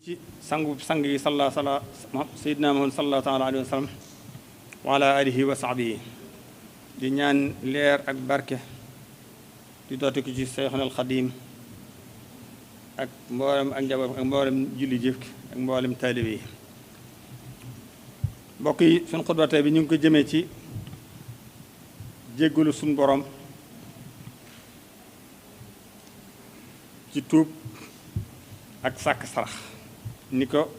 ci sangu sang yi sayyidina Muhammad sallallahu taala alayhi wa sallam wa ala alihi wa sahbihi di ñaan leer ak barke di dooti ko ci Seexul Xadiim ak mboolem ak njaboot ak mboolem julli jëf ak mboolem taalibe yi mbokk yi suñ xutba tey bi ñu ngi ko jëmee ci jéggalu suñ borom ci tuub ak sàkk sarax ni ko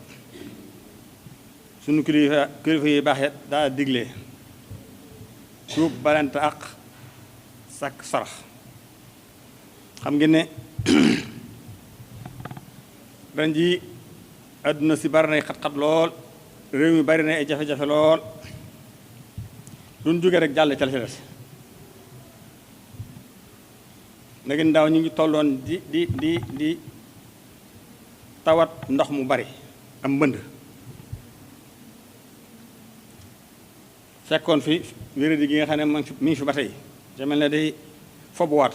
sunu kilifa yi baaxee daa digle tuub balante ak sàkk sarax xam ngeen ne ren ji àdduna si bari nay xat-xat lool réew mi bari na ay jafe-jafe lool duñ jóge rek jàll ca la ci des léegi ndaw ñu ngi tolloon di tawat ndox mu bari am mbënd fekkoon fi wéradi gi nga xam ne mi ngi fi ba tey jamel ne day fobuwaat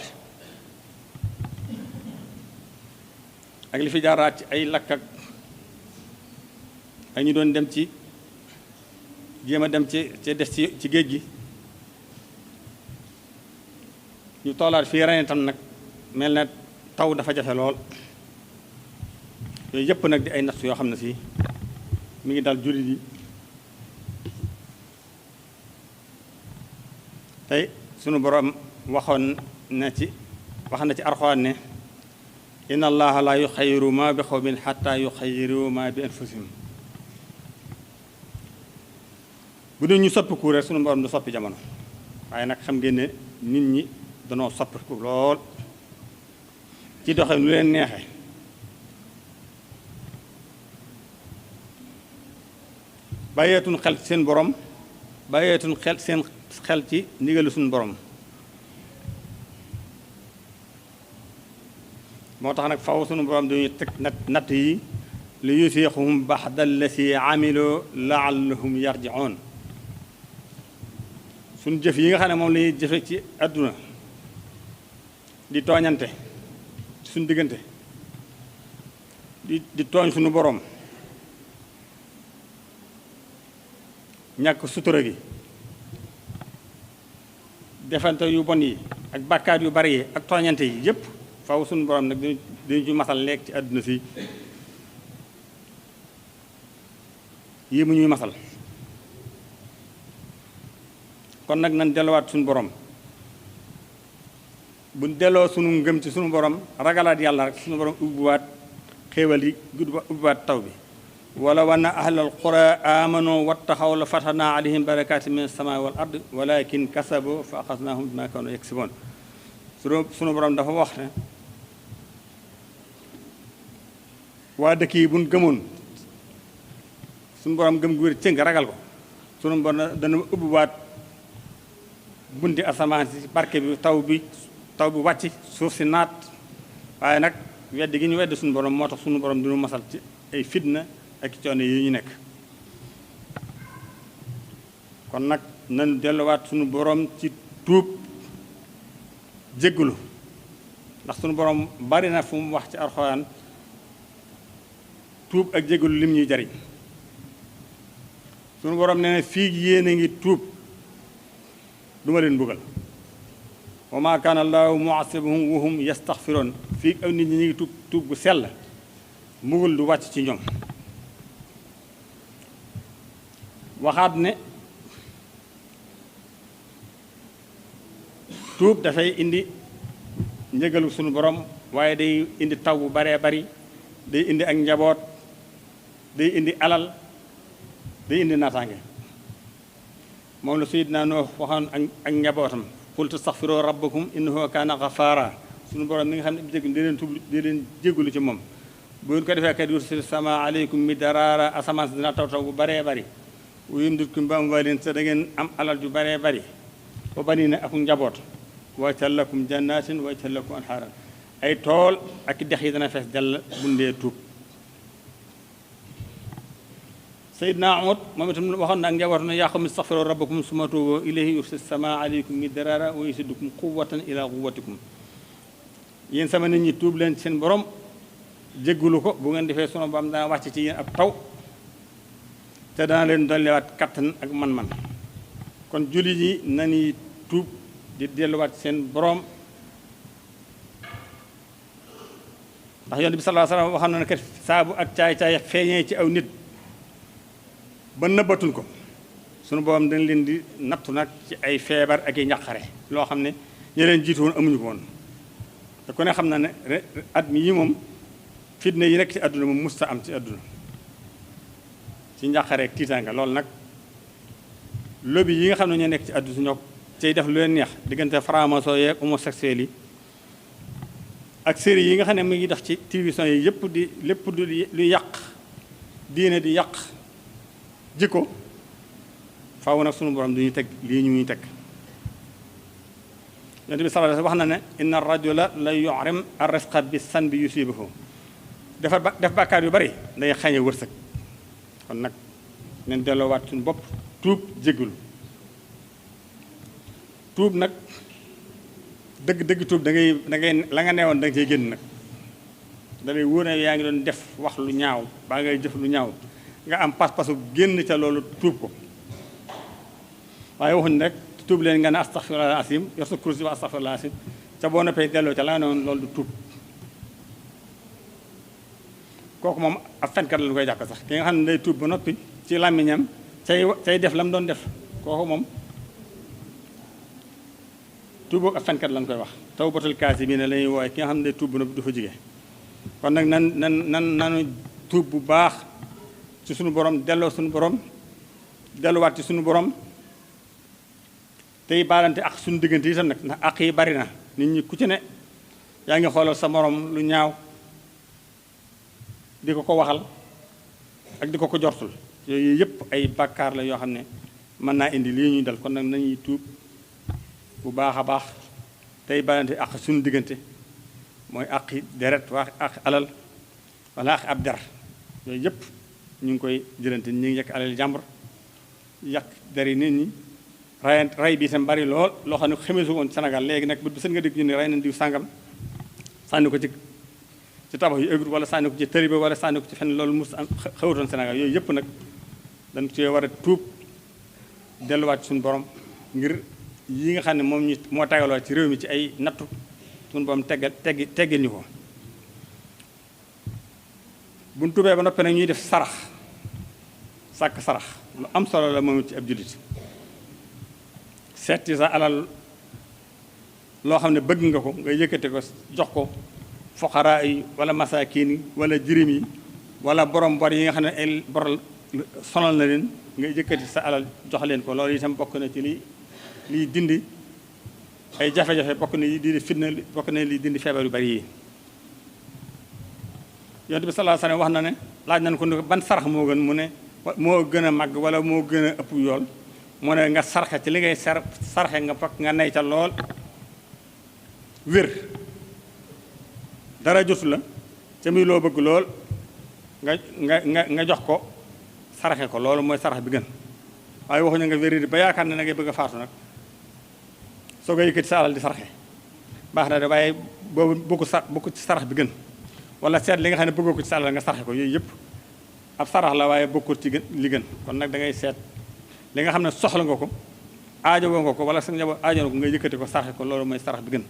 ak li fi jaaraat ci ay lakk ak ay ñu doon dem ci jéem a dem ci des ci géej gi ñu toolaat fii ren itam nag mel na taw dafa jafe lool yooyu yëpp nag di ay natt yoo xam ne si mi ngi dal jullit yi tey sunu borom wax na ci Alxuraan ne inna allaha la yuxayyiru ma bi xawmin xatta yuxayyiru ma bi anfusihim bu dee ñu soppiku rek sunu borom du soppi jamono waaye nag xam ngeen ne nit ñi danoo soppiku lool ci doxe lu leen neexe bàyyeetun xel seen borom bàyyeetun seen xel ci ndigalu suñu borom moo tax nag faw suñu borom dañuy teg natt yi li yusiixuhum baxda allati amilu laallahum yarjiun suñu jëf yi nga xam ne moom la ñuy jëfe ci àdduna di tooñante suñu diggante di tooñ suñu borom ñàkk sutura gi defante yu bon yi ak bàkkaat yu bari yi ak tooñante yi yépp faw suñu borom nag dañu ci masal lekk ci àdduna si yii mu ñuy masal kon nag nan delluwaat suñu borom buñ delloo suñu ngëm ci suñu borom ragalaat yàlla rek suñu borom ubbiwaat xéewal yi ubbiwaat taw bi wala wanna ahlal qura amanu wattaxaw la fatana alayhim barakaati min as-samaa wal ard walakin kasabu fa axasnahum bima kaanu yaksiboon sunu borom dafa wax ne waa dëkk yi buñ gëmoon sunu borom gëm gu wér cëng ragal ko sunu borom dana ubbiwaat bunti asamaan si barke bi taw bi wàcc suuf si naat waaye nag weddi gi ñu weddi sunu borom moo tax sunu borom dinu masal ci ay fitna ak coono yi ñu nekk kon nag nañu delluwaat sunu borom ci tuub jéggulu ndax sunu borom bari na fu mu wax ci Alxuraan tuub ak jéggulu lim ñuy jariñ sunu borom nee na fii yéen a ngi tuub duma leen mbugal wa maa kaana allaahu mu'azzibahum wa hum yastaxfiroon fii aw nit ñi ñu ngi tuub gu sell mbugal du wàcc ci ñoom waxaat ne tuub dafay indi njëgalu sunu borom waaye day indi taw bu baree bari day indi ak njaboot day indi alal day indi naataange moom la Sayyidina Nuux waxoon ak njabootam qul tastaxfiru rabbakum innahu kaana gafaara sunu borom mi nga xam ne jégg di leen tuub di leen jégalu ci moom bu ngeen ko defee kat yursil sama aleykum midraara asamaan dina taw bu baree bari wa yumditkum bi amwaalin te da ngeen am alal ju baree bari wa baniina ak njaboot wa yaj'al lakum jannaatin wa yaj'al lakum anhaaran ay tool ak dex yi dana fees dell bundee tuub Seydina Umar moom itam waxoon na ak njaboot na yaa qawmi istaghfiru rabbakum summa tuubu ilayhi yursil samaa aleykum midraara wa yazidkum quwwatan ila quwwatikum yéen sama nit ñi tuub leen seen borom jéggulu ko bu ngeen defee sunu borom dana wàcc ci yéen ab taw te dana leen dolliwaat kattan ak man-man kon jullit yi nañuy tuub di delluwaat seen boroom ndax yonent bi sallallahu alayhi wasallam waxam na ne kat saabu ak caay-caay feeñee ci aw nit ba nëbbatuñ ko sunu borom dañ leen di nattu nag ci ay feebar ak i njàqare loo xam ne ñi leen jiitu woon amuñu ko woon te ku ne xam na ne at mi yi moom fitne yi nekk ci àdduna moom musta am ci àdduna ci njàqare ak tiitaanga loolu nag lobby yi nga xam ne ñoo nekk ci àdduna ñoo cay def lu leen neex diggante franc-maçon yeeg homosexuels yi ak série yi nga xam ne mu ngi def ci télévision yi yëpp di lépp di lu yàq diine di yàq jikko faaw nag sunu borom du ñu teg lii ñu ñuy teg yonent bi sallallahu alayhi wasallam wax na ne inna rajula la yu'rim ar-rizqa bis-sanbi yusibuhu def bàkkaar yu bari day xañe wërsëg kon nag nañ delloowaat suñu bopp tuub jéggulu tuub nag dëgg tuub da ngay la nga neewoon da nga cey génn nag da lay wóor ne yaa ngi doon def wax lu ñaaw baa ngay jëf lu ñaaw nga am pas-pasu génn ca loolu tuub ko waaye waxuñ rek tuub leen nga ne astaghfirullah asim yor sa kursi wa astaghfirullah asim ca boo noppee delloo ca la nga newoon loolu du tuub kooku moom ab fenkat la ñu koy jàppe sax ki nga xam ne day tuub ba noppi ci làmmiñam cay def la mu doon def kooku moom tuuboog ab fenkat lañ koy wax tawbatul kaasimiina la ñuy wooye ki nga xam ne day tuub ba noppi du fa jige kon nag nanu tuub bu baax ci suñu borom delloo suñu borom delluwaat ci suñu borom tey baalante ak suñu diggante itam nag ndax ak yi bari na nit ñi ku ci ne yaa ngi xoolal sa morom lu ñaaw di ko waxal ak di ko jortul yooyu yëpp ay bàkkaar la yoo xam ne mën naa indi lii ñuy dal kon nag nañuy tuub bu baax a baax tey baalante ak suñu diggante mooy aqi deret wax ak alal wala ak ab der yooyu yëpp ñu ngi koy jëlante ñu ngi yekk alal jàmbur yàq deri nit ñi ray bi itam bari lool loo xam ne xameesu woon Sénégal léegi nag bu seen nga dégg ñu ne rey nañ diw sàngam sànni ko ci tabax yu ëggut wala sànni ko ci tëri ba wala sànni ko ci fenn loolu mus am xewutoon Sénégal yooyu yëpp nag dañ cee war a tuub delluwaat suñu borom ngir yi nga xam ne moom ñu moo tegaloo ci réew mi ci ay nattu suñu borom teggil ñu ko buñ tuubee ba noppi nag ñuy def sarax sàkk sarax lu am solo la moom ci ab jullit seeti sa alal loo xam ne bëgg nga ko nga yëkkate ko jox ko foqaraa yi wala masaakiin yi wala jirim yi wala borom bor yi nga xam ne ay bor sonal na leen nga yëkkati sa alal jox leen ko loolu itam bokk na ci liy dindi ay jafe-jafe bokk na li dindi fitna bokk na li dindi feebar yu bari yi yonent bi sallallahu alayhi wasallam wax na ne laaj nañ ko ne ban sarax moo gën mu ne moo gën a màgg wala moo gën a ëpp yool mu ne nga sarxe ci li ngay sarxe nga fekk nga nay ca lool wér dara jotu la ca muy loo bëgg lool nga jox ko sarxe ko loolu mooy sarax bi gën waaye waxuñu nga wér ba yaakaar ne na ngay bëgg a faatu nag soo ko yëkkati sa alal di sarxe baax na de waaye boobu bokku ci sarax bi gën wala seet li nga xam ne bëggoo ko ci sa alal nga sarxe ko yooyu yëpp ab sarax la waaye bokkul ci li gën kon nag da ngay seet li nga xam ne soxla nga ko aajowoo nga ko wala sa njaboot aajo nga yëkkati ko sarxe ko loolu mooy sarax bi gën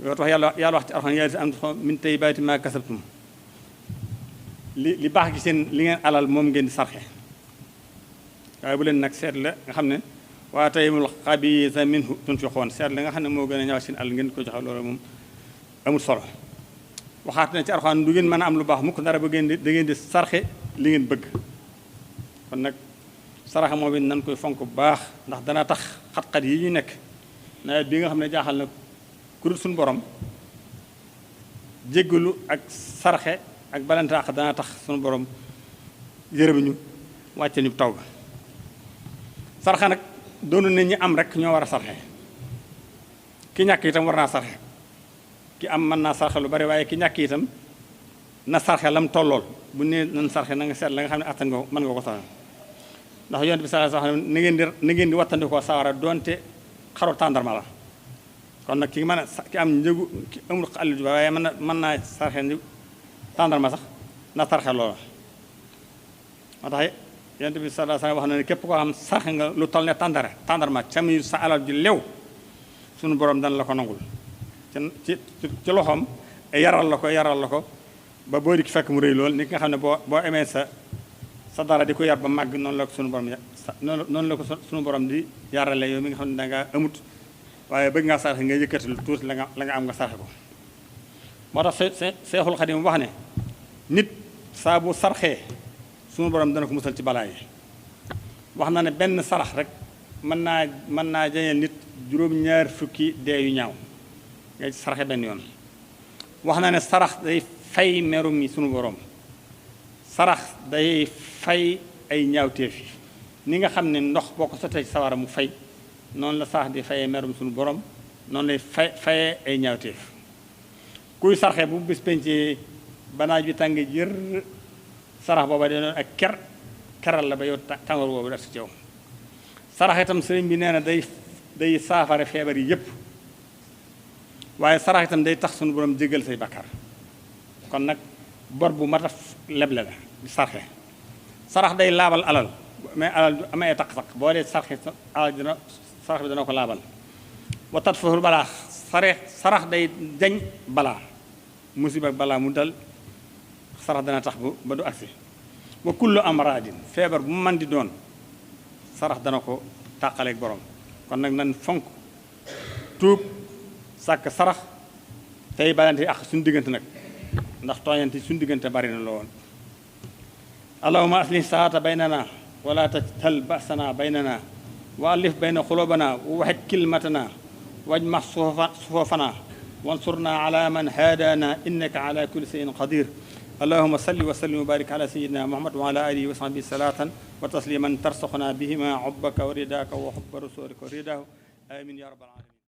yoo tax yàlla wax ci alxuraan yaa am min tayyibaati maa kasabtum li baax gi seen li ngeen alal moom ngeen di sarxe waaye bu leen nag seet la nga xam ne waa tayyibul xabiisa minhu tunfiqoon seet la nga xam ne moo gën a ñaaw seen alal ngeen ko joxe loolu moom amul solo waxaat na ci alxuraan du ngeen mën a am lu baax mukk dara ba ngeen di da ngeen di sarxe li ngeen bëgg kon nag saraxa moom it nan koy fonk bu baax ndax dana tax xat-xat yi ñu nekk nawet bi nga xam ne jaaxal na ku dul suñu borom jéggalu ak sarxe ak balante ak dana tax suñu borom yërëmuñu wàcce ñu taw ba sarxe nag doonu ne ñi am rek ñoo war a sarxe ki ñàkk itam war naa sarxe ki am mën naa sarxe lu bari waaye ki ñàkk itam na sarxe lam tollool bu nee nan sarxe na nga seet la nga xam ne attan nga mën nga ko sarxe ndax yonent bi sallallahu alayhi wasallam na ngeen di wattandikoo sawara doonte xaru tàndarma la kon nag ki mën a ki am njëgu ki amul àll ju waaye mën naa sarxe ni tàndarma sax na sarxe loola moo tax yonent bi sallallahu alayhi wasallam wax na ne képp koo xam sarxe nga lu toll ne tàndarma ca muy sa alal ju lew suñu borom dana la ko nangul ci loxoom yaral la ko ba boo di fekk mu rëy lool ni nga xam ne boo amee sa dara di ko yar ba màgg noonu la ko suñu borom noonu la ko suñu borom di yarale yow mi nga xam ne da ngaa amut waaye bëgg ngaa sarxe nga yëkkati lu tuuti la nga am nga sarxe ko moo tax Seexul Xadim wax ne nit saa bu sarxee suñu borom dana ko musal ci balaa yi wax na ne benn sarax rek mën naa jañeel nit juróom-ñaar fukki dee yu ñaaw nga sarxe benn yoon wax na ne sarax day fay merum yi suñu borom sarax day fay ay ñaawteef yi ni nga xam ne ndox boo ko sotee ci sawara mu fay noonu la sarax di fayee merum suñu borom noonu lay fayee ay ñaawteef kuy sarxe bu bis pencee banaaj bi tàng jër sarax booba de noonu ak keral la ba yow tàngoor boobu def si ci yow sarax itam sëriñ bi nee na day saafara feebar yi yépp waaye sarax itam day tax suñu borom jégal say bakkaar kon nag bor bu mat a leble la di sarxe sarax day laabal alal mais alal du amee taq-taq boo dee sarxe alal sarax bi dana ko laabal wa tatfahul balaa sarax day jañ balaa musiba balaa mu dal sarax dana tax ba du agsi wa kullu amradin feebar bu mu mën di doon sarax dana ko tàqaleeg borom kon nag nan fonk tuub sàkk sarax tey balante ak suñu diggante nag ndax tooñante suñu diggante bari na la woon allahumma aslih saata baynana wala tajtal basana baynana wa alif bayna xulubana wa waxid kilmatana wajma sufoofana wansurna ala man haadana innaka ala kulli shay'in qadir allahumma salli wa sallim wa barik ala sayyidina muhammad wa ala alihi wa sahbihi salatan wa tasliman tarsuqna bihima hubbaka wa ridaka wa hubba rasulika wa ridahu amin ya rabbal alamin